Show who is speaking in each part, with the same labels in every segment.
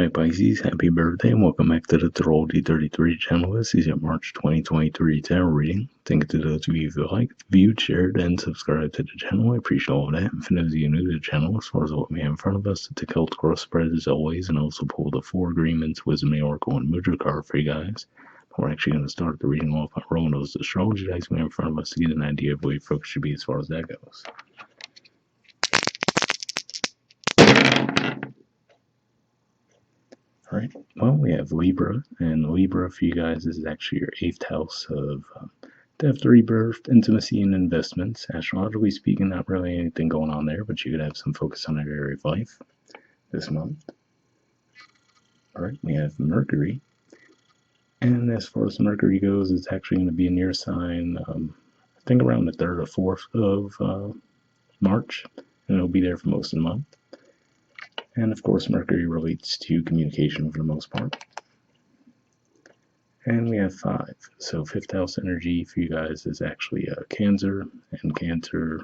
Speaker 1: Hi Pisces, happy birthday and welcome back to the Astrology 33 channel. This is your March 2023 tarot reading. Thank you to those of you who liked, viewed, shared, and subscribed to the channel. I appreciate all of that. And for those of you new to the channel, as far as what we have in front of us, the Celt Cross spread as always, and also pull the 4 agreements, Wisdom, Oracle, and Mudra card for you guys. We're actually going to start the reading off by rolling those astrology dice we have in front of us to get an idea of where your focus should be as far as that goes. Alright, well, we have Libra, and Libra for you guys is actually your 8th house of death, rebirth, intimacy, and investments. Astrologically speaking, not really anything going on there, but you could have some focus on that area of life this month. Alright, we have Mercury, and as far as Mercury goes, it's actually going to be in your sign, I think around the 3rd or 4th of March, and it'll be there for most of the month. And of course, Mercury relates to communication for the most part. And we have 5. So 5th house energy for you guys is actually Cancer. And Cancer,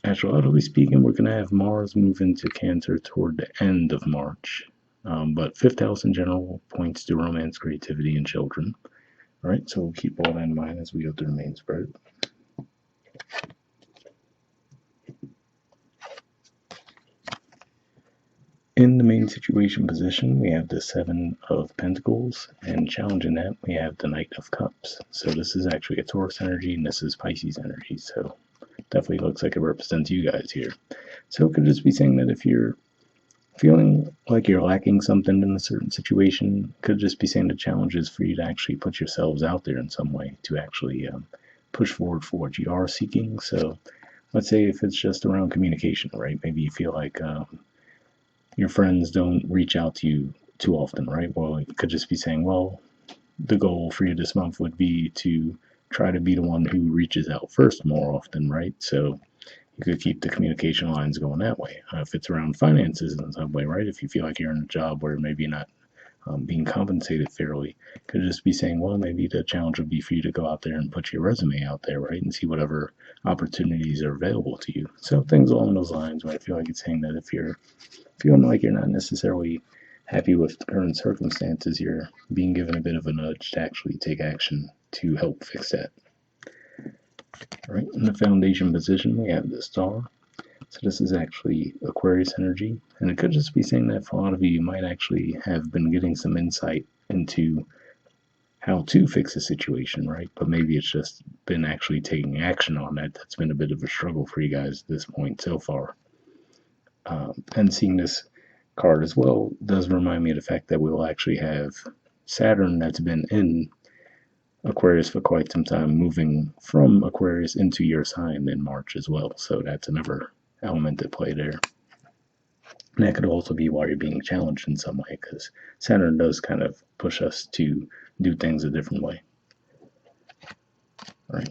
Speaker 1: astrologically speaking, we're going to have Mars move into Cancer toward the end of March. But 5th house in general points to romance, creativity, and children. All right, so we'll keep all that in mind as we go through the main spread. In the main situation position, we have the 7 of Pentacles, and challenging that, we have the Knight of Cups. So this is actually a Taurus energy, and this is Pisces energy, so definitely looks like it represents you guys here. So it could just be saying that if you're feeling like you're lacking something in a certain situation, it could just be saying the challenge is for you to actually put yourselves out there in some way to actually push forward for what you are seeking. So let's say if it's just around communication, right? Maybe you feel like your friends don't reach out to you too often, right? Well, it could just be saying, well, the goal for you this month would be to try to be the one who reaches out first more often, right? So you could keep the communication lines going that way. If it's around finances in some way, right? If you feel like you're in a job where maybe you're not being compensated fairly, could just be saying, well, maybe the challenge would be for you to go out there and put your resume out there, right? And see whatever opportunities are available to you. So things along those lines, where I feel like it's saying that if you're feeling like you're not necessarily happy with the current circumstances, you're being given a bit of a nudge to actually take action to help fix that. All right, in the foundation position, we have the Star. So this is actually Aquarius energy, and it could just be saying that for a lot of you, you might actually have been getting some insight into how to fix a situation, right? But maybe it's just been actually taking action on that. That's been a bit of a struggle for you guys at this point so far. And seeing this card as well does remind me of the fact that we'll actually have Saturn that's been in Aquarius for quite some time, moving from Aquarius into your sign in March as well. So that's another element at play there. And that could also be why you're being challenged in some way, because Saturn does kind of push us to do things a different way. All right.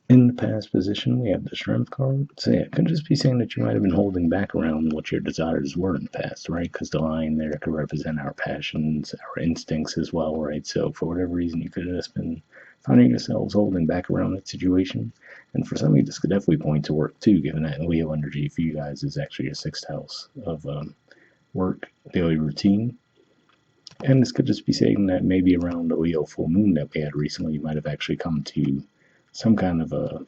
Speaker 1: In the past position, we have the Strength card. So yeah, it could just be saying that you might have been holding back around what your desires were in the past, right? Because the line there could represent our passions, our instincts as well, right? So for whatever reason, you could have just been finding yourselves holding back around that situation. And for some of you, this could definitely point to work too, given that Leo energy for you guys is actually your 6th house of work, daily routine. And this could just be saying that maybe around the Leo full moon that we had recently, you might have actually come to some kind of a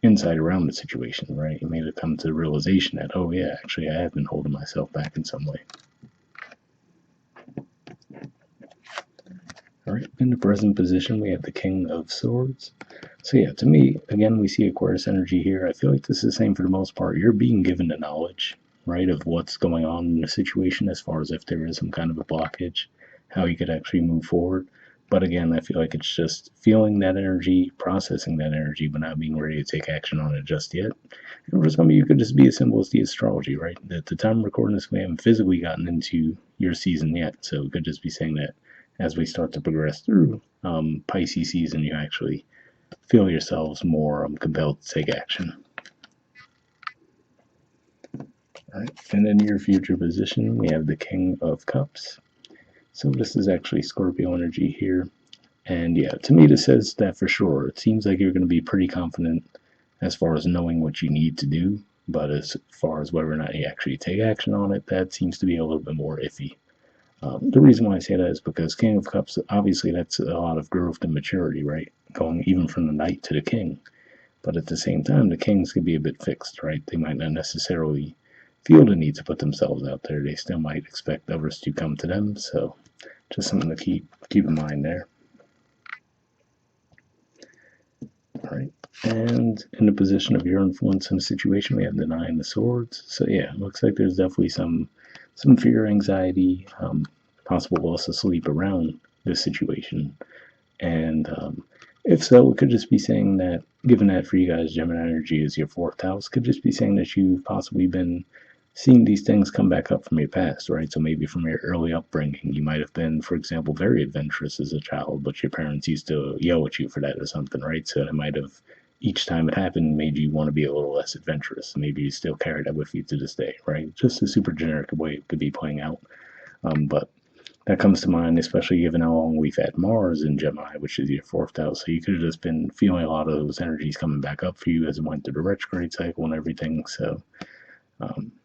Speaker 1: insight around the situation, right? You may have come to the realization that, oh yeah, actually I have been holding myself back in some way. All right, in the present position, we have the King of Swords. So yeah, to me, again, we see Aquarius energy here. I feel like this is the same for the most part. You're being given the knowledge, right, of what's going on in the situation as far as if there is some kind of a blockage, how you could actually move forward. But again, I feel like it's just feeling that energy, processing that energy, but not being ready to take action on it just yet. And for some of you, it could just be as simple as the astrology, right? At the time of recording this, we haven't physically gotten into your season yet. So it could just be saying that as we start to progress through Pisces season, you actually feel yourselves more compelled to take action. All right, and in your future position, we have the King of Cups. So this is actually Scorpio energy here. And yeah, to me, this says that for sure. It seems like you're going to be pretty confident as far as knowing what you need to do. but as far as whether or not you actually take action on it, that seems to be a little bit more iffy. The reason why I say that is because King of Cups, obviously, that's a lot of growth and maturity, right? Going even from the Knight to the King. But at the same time, the Kings could be a bit fixed, right? They might not necessarily feel the need to put themselves out there. They still might expect others to come to them. So just something to keep in mind there. All right. And in the position of your influence in the situation, we have the Nine of Swords. So yeah, it looks like there's definitely some fear, anxiety, possible loss of sleep around this situation. And if so, it could just be saying that, given that for you guys, Gemini energy is your fourth house, could just be saying that you've possibly been seeing these things come back up from your past, right? So maybe from your early upbringing, you might have been, for example, very adventurous as a child, but your parents used to yell at you for that or something, right? So it might have, each time it happened, made you want to be a little less adventurous. Maybe you still carry that with you to this day, right? Just a super generic way it could be playing out. But that comes to mind, especially given how long we've had Mars in Gemini, which is your fourth house. So you could have just been feeling a lot of those energies coming back up for you as it went through the retrograde cycle and everything. So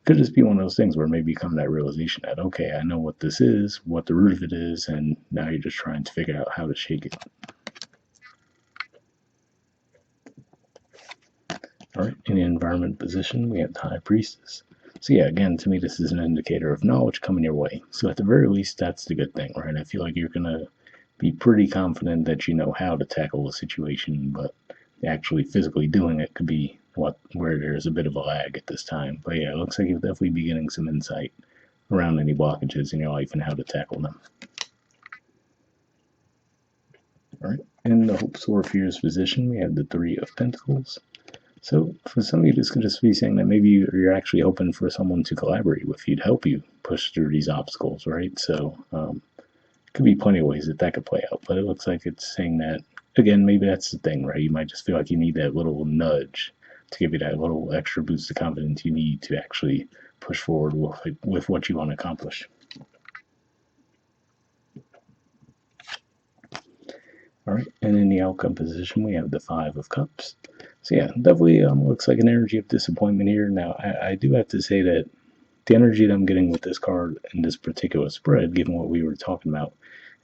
Speaker 1: could just be one of those things where maybe you come to that realization that, okay, I know what this is, what the root of it is, and now you're just trying to figure out how to shake it. All right, in the environment position, we have the High Priestess. So yeah, again, to me, this is an indicator of knowledge coming your way. So at the very least, that's the good thing, right? I feel like you're going to be pretty confident that you know how to tackle a situation, but actually physically doing it could be where there's a bit of a lag at this time. But yeah, it looks like you'll definitely be getting some insight around any blockages in your life and how to tackle them. All right, in the hopes or fears position, we have the Three of Pentacles. So for some of you, this could just be saying that maybe you're actually hoping for someone to collaborate with you to help you push through these obstacles, right? So could be plenty of ways that could play out, but it looks like it's saying that, again, maybe that's the thing, right? You might just feel like you need that little nudge to give you that little extra boost of confidence you need to actually push forward with what you want to accomplish. All right, and in the outcome position, we have the Five of Cups. So yeah, definitely looks like an energy of disappointment here. Now, I do have to say that the energy that I'm getting with this card and this particular spread, given what we were talking about,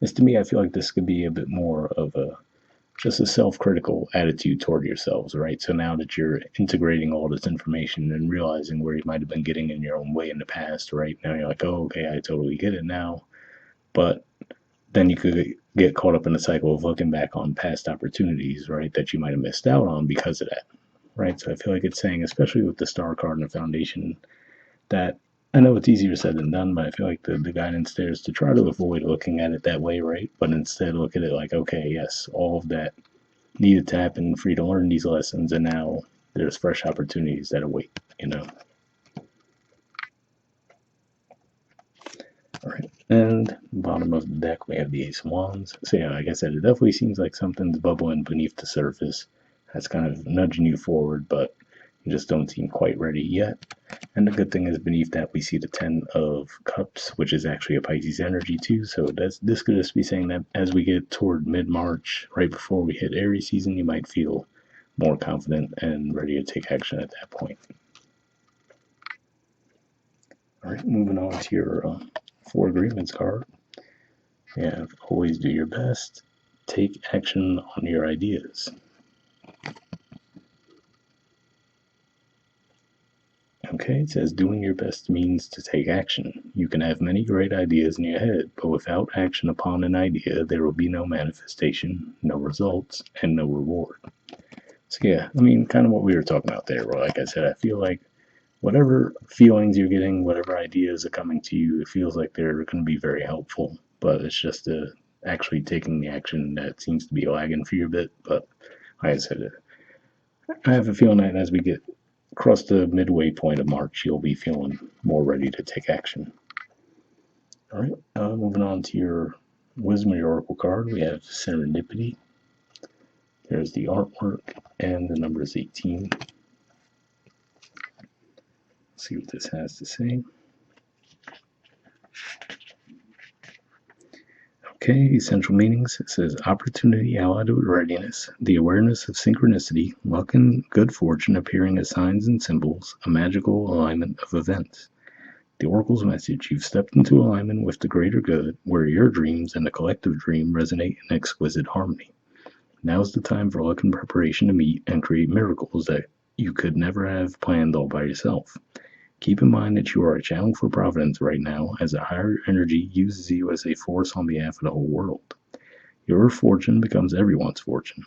Speaker 1: is, to me, I feel like this could be a bit more of just a self-critical attitude toward yourselves, right? So now that you're integrating all this information and realizing where you might have been getting in your own way in the past, right? Now you're like, oh, okay, I totally get it now. But then you could get caught up in the cycle of looking back on past opportunities, right, that you might have missed out on because of that, right? So I feel like it's saying, especially with the Star card and the Foundation, that I know it's easier said than done, but I feel like the guidance there is to try to avoid looking at it that way, right? But instead look at it like, okay, yes, all of that needed to happen for you to learn these lessons, and now there's fresh opportunities that await, you know? All right, and bottom of the deck, we have the Ace of Wands. So yeah, like I said, it definitely seems like something's bubbling beneath the surface. That's kind of nudging you forward, but you just don't seem quite ready yet. And the good thing is, beneath that, we see the Ten of Cups, which is actually a Pisces energy too. So this could just be saying that as we get toward mid-March, right before we hit Aries season, you might feel more confident and ready to take action at that point. All right, moving on to your Four Agreements card. You have always do your best, take action on your ideas. Okay, it says doing your best means to take action. You can have many great ideas in your head, but without action upon an idea, there will be no manifestation, no results, and no reward. So yeah, I mean, kind of what we were talking about there. Where, like I said, I feel like whatever feelings you're getting, whatever ideas are coming to you, it feels like they're going to be very helpful. But it's just actually taking the action that seems to be lagging for you a bit. But like I said, I have a feeling that as we get across the midway point of March, you'll be feeling more ready to take action. All right, moving on to your Wisdom Oracle card, we have Serendipity. There's the artwork, and the number is 18. Let's see what this has to say. Okay, essential meanings. It says opportunity allied with readiness, the awareness of synchronicity, luck and good fortune appearing as signs and symbols, a magical alignment of events. The Oracle's message, you've stepped into alignment with the greater good, where your dreams and the collective dream resonate in exquisite harmony. Now's the time for luck and preparation to meet and create miracles that you could never have planned all by yourself. Keep in mind that you are a channel for providence right now, as a higher energy uses you as a force on behalf of the whole world. Your fortune becomes everyone's fortune.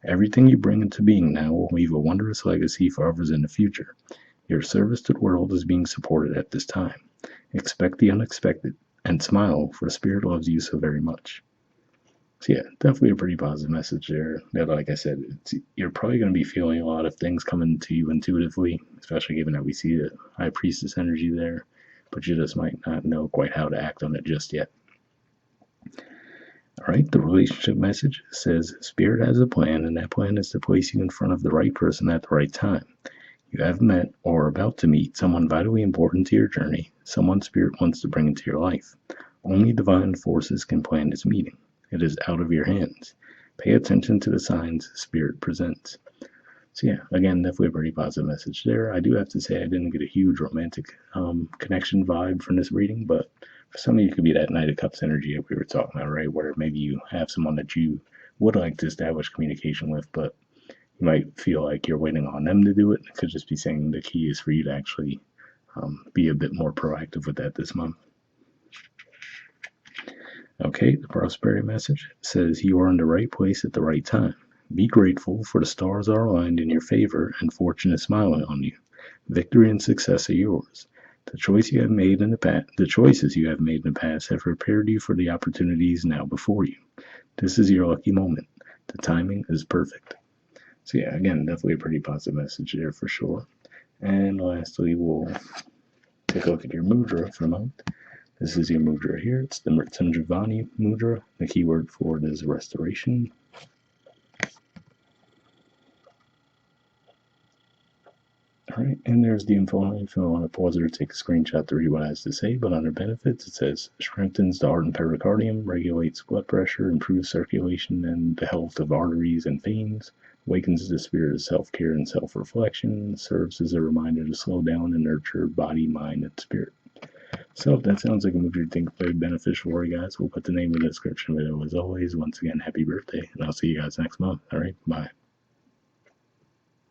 Speaker 1: Everything you bring into being now will leave a wondrous legacy for others in the future. Your service to the world is being supported at this time. Expect the unexpected, and smile, for Spirit loves you so very much. So yeah, definitely a pretty positive message there. That, like I said, you're probably going to be feeling a lot of things coming to you intuitively, especially given that we see the High Priestess energy there, but you just might not know quite how to act on it just yet. All right, the relationship message says Spirit has a plan, and that plan is to place you in front of the right person at the right time. You have met or are about to meet someone vitally important to your journey, someone Spirit wants to bring into your life. Only divine forces can plan this meeting. It is out of your hands. Pay attention to the signs Spirit presents. So yeah, again, definitely a pretty positive message there. I do have to say I didn't get a huge romantic connection vibe from this reading, but for some of you, it could be that Knight of Cups energy that we were talking about, right? Where maybe you have someone that you would like to establish communication with, but you might feel like you're waiting on them to do it. It could just be saying the key is for you to actually be a bit more proactive with that this month. Okay, the prosperity message says you are in the right place at the right time. Be grateful, for the stars are aligned in your favor and fortune is smiling on you. Victory and success are yours. The choices you have made in the past have prepared you for the opportunities now before you. This is your lucky moment. The timing is perfect. So yeah, again, definitely a pretty positive message there for sure. And lastly, we'll take a look at your mudra for the month. This is your mudra here. It's the Mritsanjivani mudra. The keyword for it is restoration. All right, and there's the info. If you want to pause it or take a screenshot to read what it has to say, but under benefits, it says strengthens the heart and pericardium, regulates blood pressure, improves circulation and the health of arteries and veins, awakens the spirit of self-care and self-reflection, serves as a reminder to slow down and nurture body, mind, and spirit. So if that sounds like a movie you think very beneficial for you guys, we'll put the name in the description below. As always, once again, happy birthday, and I'll see you guys next month. All right, bye.